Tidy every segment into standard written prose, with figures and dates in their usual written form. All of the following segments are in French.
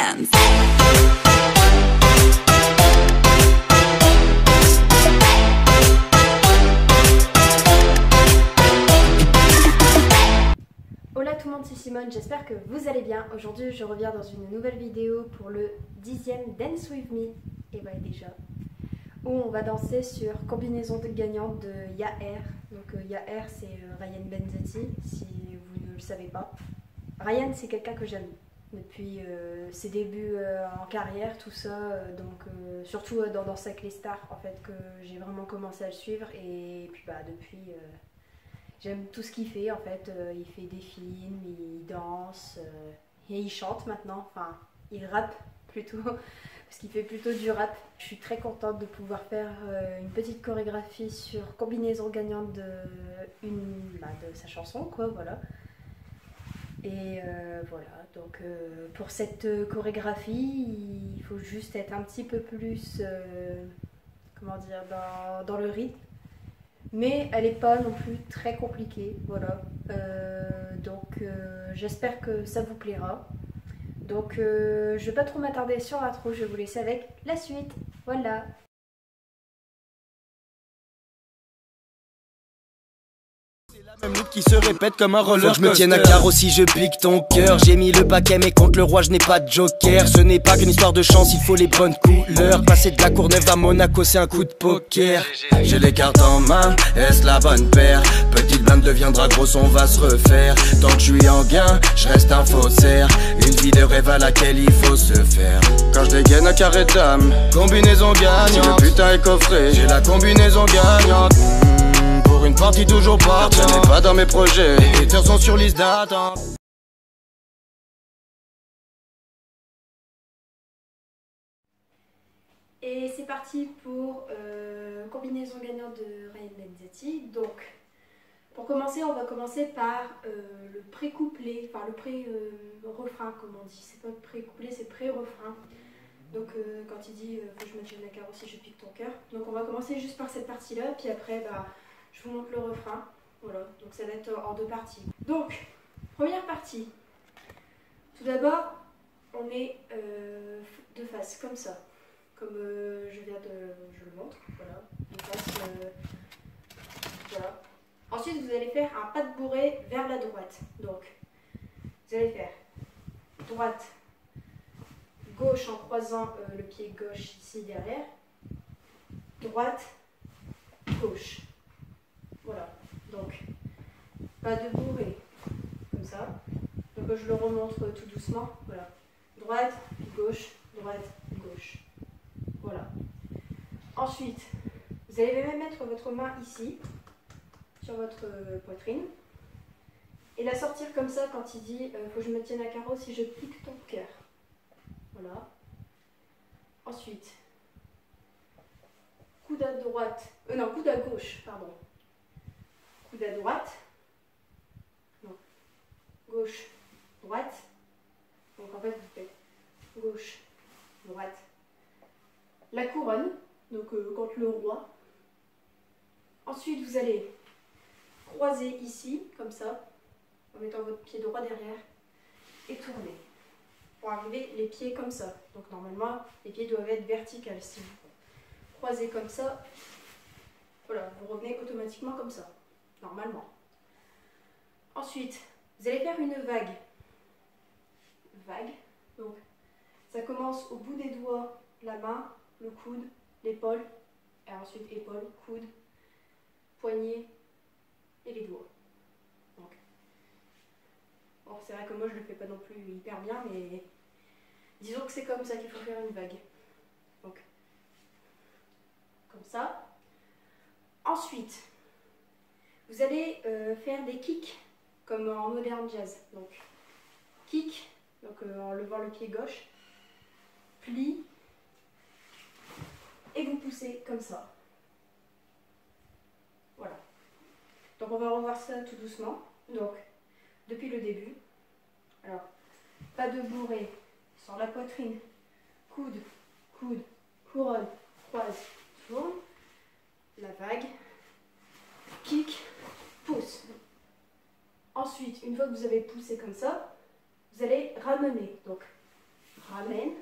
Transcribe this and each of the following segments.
dance. Hola tout le monde, c'est Simone, j'espère que vous allez bien. Aujourd'hui je reviens dans une nouvelle vidéo pour le 10e Dance With Me. Et ouais déjà, où on va danser sur combinaison gagnante de Yaher. Donc Yaher c'est Ryan Benzetti, si vous ne le savez pas. Ryan c'est quelqu'un que j'aime depuis ses débuts en carrière, tout ça, surtout dans Danse avec les stars en fait, que j'ai vraiment commencé à le suivre. Et puis depuis... j'aime tout ce qu'il fait en fait, il fait des films, il danse, et il chante maintenant, enfin il rappe plutôt, parce qu'il fait plutôt du rap. Je suis très contente de pouvoir faire une petite chorégraphie sur combinaison gagnante de sa chanson quoi, voilà. Et voilà, donc pour cette chorégraphie, il faut juste être un petit peu plus, comment dire, dans le rythme. Mais elle n'est pas non plus très compliquée, voilà. J'espère que ça vous plaira. Donc je ne vais pas trop m'attarder sur l'intro, je vais vous laisser avec la suite. Voilà. Même look qui se répète comme un roller. Faut que je me tienne à carreau si je pique ton cœur. J'ai mis le paquet mais contre le roi je n'ai pas de joker. Ce n'est pas qu'une histoire de chance, il faut les bonnes couleurs. Passer de la Courneuve à Monaco c'est un coup de poker. J'ai les cartes en main, est-ce la bonne paire? Petite blinde deviendra grosse, on va se refaire. Tant que je suis en gain, je reste un faussaire. Une vie de rêve à laquelle il faut se faire. Quand je dégaine un carré d'âme, combinaison gagnante. Si le putain est coffré, j'ai la combinaison gagnante. Pour une partie toujours partie, ce n'est pas dans mes projets. Les haters sont sur liste d'attente. Et c'est parti pour combinaison gagnante de Ryan Benzetti. Donc pour commencer, on va commencer par le pré-couplet, enfin le pré-refrain comme on dit. C'est pas pré-couplet, c'est pré-refrain. Donc quand il dit faut que je mette la carreau si je pique ton cœur. Donc on va commencer juste par cette partie-là, puis après je vous montre le refrain. Voilà, donc ça va être en deux parties. Donc, première partie. Tout d'abord, on est de face, comme ça. Comme je le montre. Voilà, de face. Voilà. Ensuite, vous allez faire un pas de bourrée vers la droite. Donc, vous allez faire droite, gauche en croisant le pied gauche ici derrière. Droite, gauche. Voilà, donc pas de bourrée, comme ça. Donc je le remontre tout doucement, voilà. Droite, gauche, gauche. Voilà. Ensuite, vous allez même mettre votre main ici, sur votre poitrine, et la sortir comme ça quand il dit faut que je me tienne à carreau si je pique ton cœur. Voilà. Ensuite, coude à droite, coude à gauche, pardon. Coude à droite, non, gauche, droite, donc en fait vous faites gauche, droite, la couronne, donc contre le roi. Ensuite vous allez croiser ici, comme ça, en mettant votre pied droit derrière, et tourner, pour arriver les pieds comme ça. Donc normalement les pieds doivent être verticaux. Si vous croisez comme ça, voilà, vous revenez automatiquement comme ça. Normalement. Ensuite, vous allez faire une vague. Vague. Donc, ça commence au bout des doigts, la main, le coude, l'épaule, et ensuite épaule, coude, poignet et les doigts. Donc, bon, c'est vrai que moi je le fais pas non plus hyper bien, mais disons que c'est comme ça qu'il faut faire une vague. Donc, comme ça. Ensuite, vous allez faire des kicks comme en modern jazz. Donc kick, en levant le pied gauche, pli, et vous poussez comme ça. Voilà. Donc on va revoir ça tout doucement. Donc depuis le début. Alors, pas de bourrée sur la poitrine, coude, coude, couronne, croise, tourne, la vague, kick, pousse. Ensuite, une fois que vous avez poussé comme ça, vous allez ramener. Donc, ramène,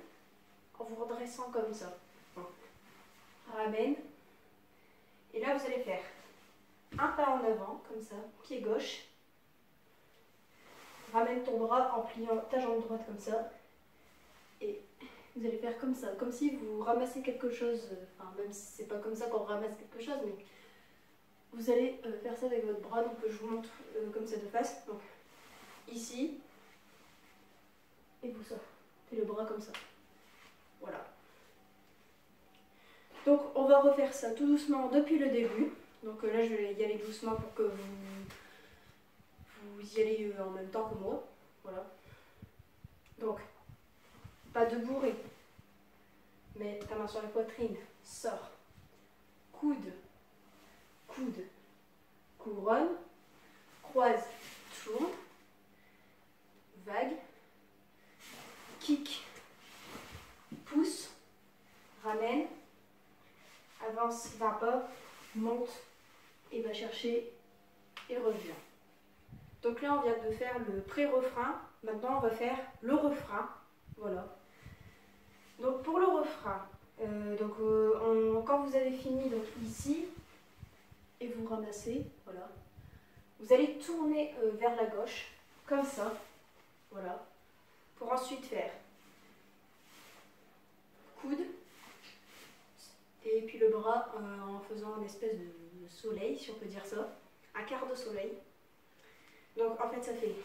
en vous redressant comme ça. Ramène. Et là, vous allez faire un pas en avant, comme ça, pied gauche. Ramène ton bras en pliant ta jambe droite comme ça. Et vous allez faire comme ça, comme si vous ramassez quelque chose. Enfin, même si c'est pas comme ça qu'on ramasse quelque chose, mais vous allez faire ça avec votre bras. Donc je vous montre comme ça de face. Donc ici, et vous sortez le bras comme ça. Voilà. Donc on va refaire ça tout doucement depuis le début. Donc là je vais y aller doucement pour que vous y allez en même temps que moi. Voilà. Donc, pas de bourrée. Mets ta main sur la poitrine. Sors. Coude. Coude. Couronne. Croise. Tourne. Vague. Kick. Pousse. Ramène. Avance, va pas. Monte. Et va chercher. Et reviens. Donc là, on vient de faire le pré-refrain. Maintenant, on va faire le refrain. Voilà. Donc pour le refrain, quand vous avez fini donc ici, et vous ramassez, voilà. Vous allez tourner vers la gauche, comme ça. Voilà. Pour ensuite faire coude. Et puis le bras en faisant une espèce de soleil, si on peut dire ça. Un quart de soleil. Donc en fait ça fait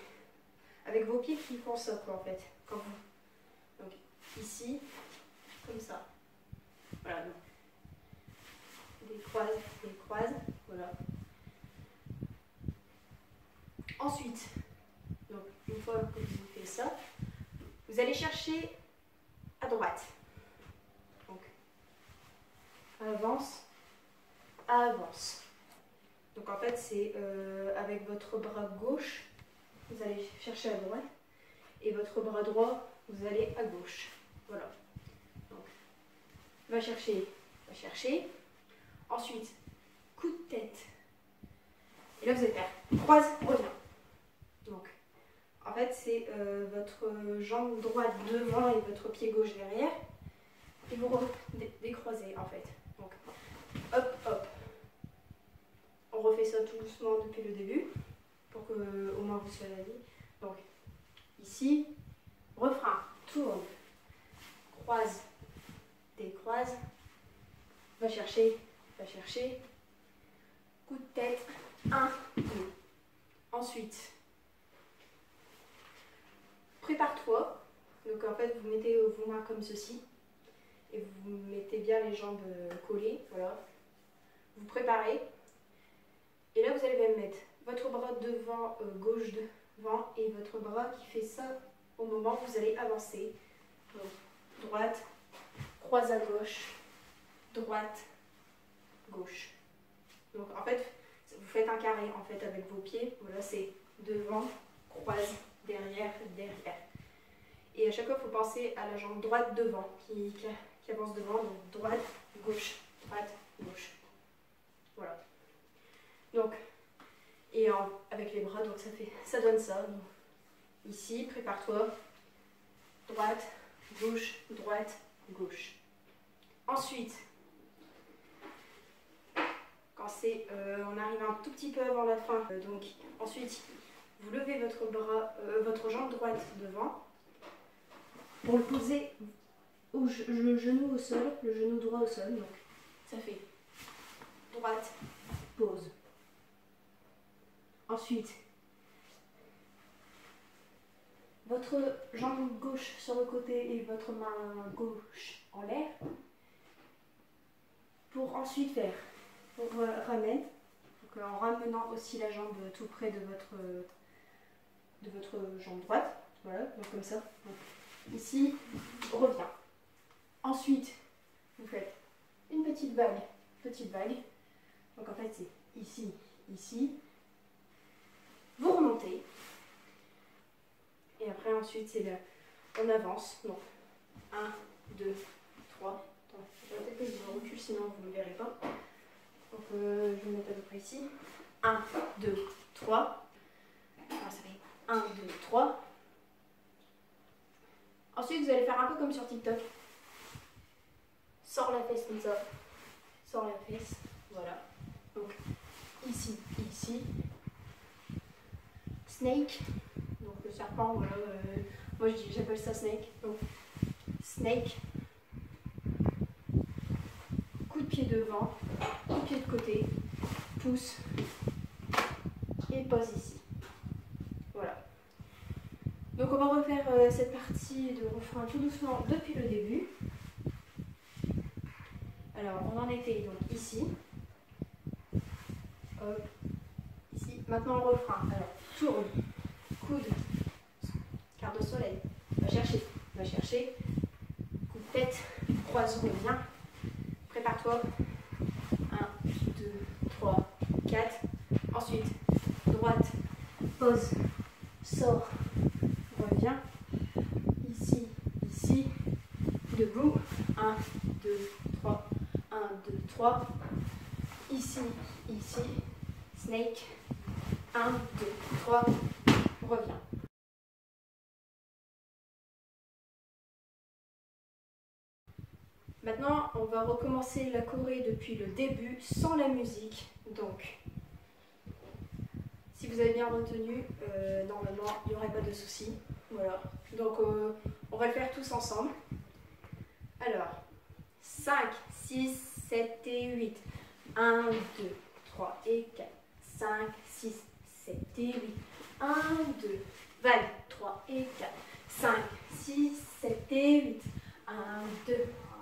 avec vos pieds qui font ça quoi en fait. Quand vous. Donc ici, comme ça. Voilà. Donc, des croises, voilà. Ensuite, donc une fois que vous avez fait ça, vous allez chercher à droite. Donc avance, avance. Donc en fait c'est avec votre bras gauche, vous allez chercher à droite, et votre bras droit, vous allez à gauche. Voilà. Donc, va chercher. Ensuite, coup de tête. Et là vous allez faire croise, reviens. Donc, en fait c'est votre jambe droite devant et votre pied gauche derrière. Et vous décroisez en fait. Donc, hop, hop. On refait ça tout doucement depuis le début, pour que au moins vous soyez à vie. Donc, ici, refrain, tourne, croise, décroise, va chercher, coup de tête, 1, 2. Ensuite, prépare-toi. Donc en fait, vous mettez vos mains comme ceci, et vous mettez bien les jambes collées, voilà. Vous préparez. Et là, vous allez même mettre votre bras devant, gauche devant, et votre bras qui fait ça au moment où vous allez avancer. Donc, droite, croise à gauche, droite, gauche. Donc, en fait, vous faites un carré en fait avec vos pieds. Voilà, c'est devant, croise, derrière, derrière. Et à chaque fois, il faut penser à la jambe droite devant qui avance devant. Donc, droite, gauche, voilà. Donc, et avec les bras, donc ça donne ça. Donc, ici, prépare-toi. Droite, gauche. Ensuite, quand on arrive un tout petit peu avant la fin, donc ensuite, vous levez votre bras, votre jambe droite devant pour le poser le genou au sol, le genou droit au sol. Donc, ça fait droite, pose. Ensuite, votre jambe gauche sur le côté et votre main gauche en l'air. Pour ensuite faire, ramène, donc en ramenant aussi la jambe tout près de votre jambe droite. Voilà, donc comme ça. Donc, ici, reviens. Ensuite, vous faites une petite vague. Donc en fait, c'est ici, ici. Vous remontez. Et après, ensuite, c'est là. On avance. Donc, 1, 2, 3. Attends, je vais peut-être que je me recule, sinon vous ne me verrez pas. Donc, je vais me mettre à peu près ici. 1, 2, 3. Alors, ça fait 1, 2, 3. Ensuite, vous allez faire un peu comme sur TikTok. Sors la fesse comme ça. Sors la fesse. Voilà. Donc, ici, ici. Snake. Donc, le serpent, voilà. Moi, j'appelle ça snake. Donc, snake. Coup de pied devant. Coup de pied de côté. Pouce. Et pose ici. Voilà. Donc on va refaire cette partie de refrain tout doucement depuis le début. Alors on en était donc ici. Hop. Ici. Maintenant le refrain. Alors tourne. Coude. Quart de soleil. Va chercher. Va chercher. Coup de tête. Croise, reviens. Prépare-toi. 1, 2, 3, 4. Ensuite, droite. Pose. Sors. Reviens. Ici, ici. Debout. 1, 2, 3. 1, 2, 3. Ici, ici. Snake. 1, 2, 3. Reviens. Maintenant, on va recommencer la choré depuis le début sans la musique. Donc, si vous avez bien retenu, normalement, il n'y aurait pas de souci. Voilà. Donc, on va le faire tous ensemble. Alors, 5, 6, 7 et 8. 1, 2, 3 et 4. 5, 6, 7 et 8. 1, 2, vague. 3 et 4. 5, 6, 7 et 8. 1, 2,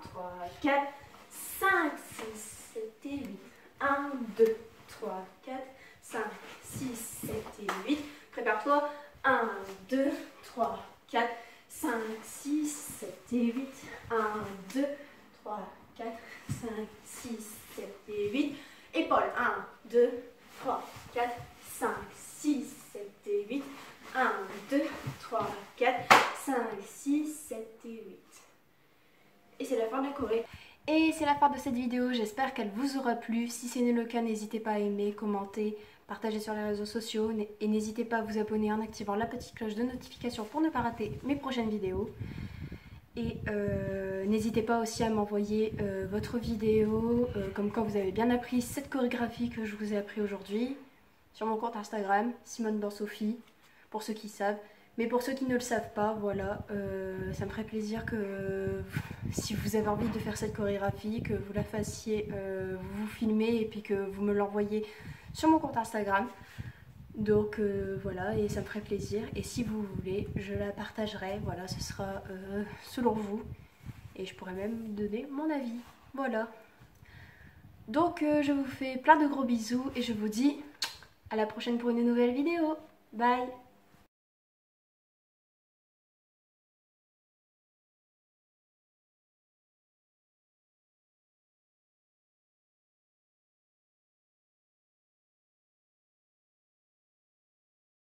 3, 4. 5, 6, 7 et 8. 1, 2, 3, 4. 5, 6, 7 et 8. Prépare-toi. 1, 2, 3, 4, 5, 6, 7 et 8. 1, 2, 3, 4, 5, 6, 7 et 8. Épaules. 1, 2, 3, 4, 5, 6, 7 et 8. 1, 2, 3, 4, 5, 6, 7 et 8. Et c'est la fin de la choré. Et c'est la fin de cette vidéo, j'espère qu'elle vous aura plu. Si ce n'est le cas, n'hésitez pas à aimer, commenter, partager sur les réseaux sociaux. Et n'hésitez pas à vous abonner en activant la petite cloche de notification pour ne pas rater mes prochaines vidéos. Et n'hésitez pas aussi à m'envoyer votre vidéo, comme quand vous avez bien appris cette chorégraphie que je vous ai appris aujourd'hui, sur mon compte Instagram, Simone dans Sophie, pour ceux qui savent. Mais pour ceux qui ne le savent pas, voilà, ça me ferait plaisir que si vous avez envie de faire cette chorégraphie, que vous la fassiez, vous filmez et puis que vous me l'envoyez sur mon compte Instagram. Donc voilà, et ça me ferait plaisir. Et si vous voulez, je la partagerai, voilà, ce sera selon vous. Et je pourrais même donner mon avis, voilà. Donc je vous fais plein de gros bisous et je vous dis à la prochaine pour une nouvelle vidéo. Bye!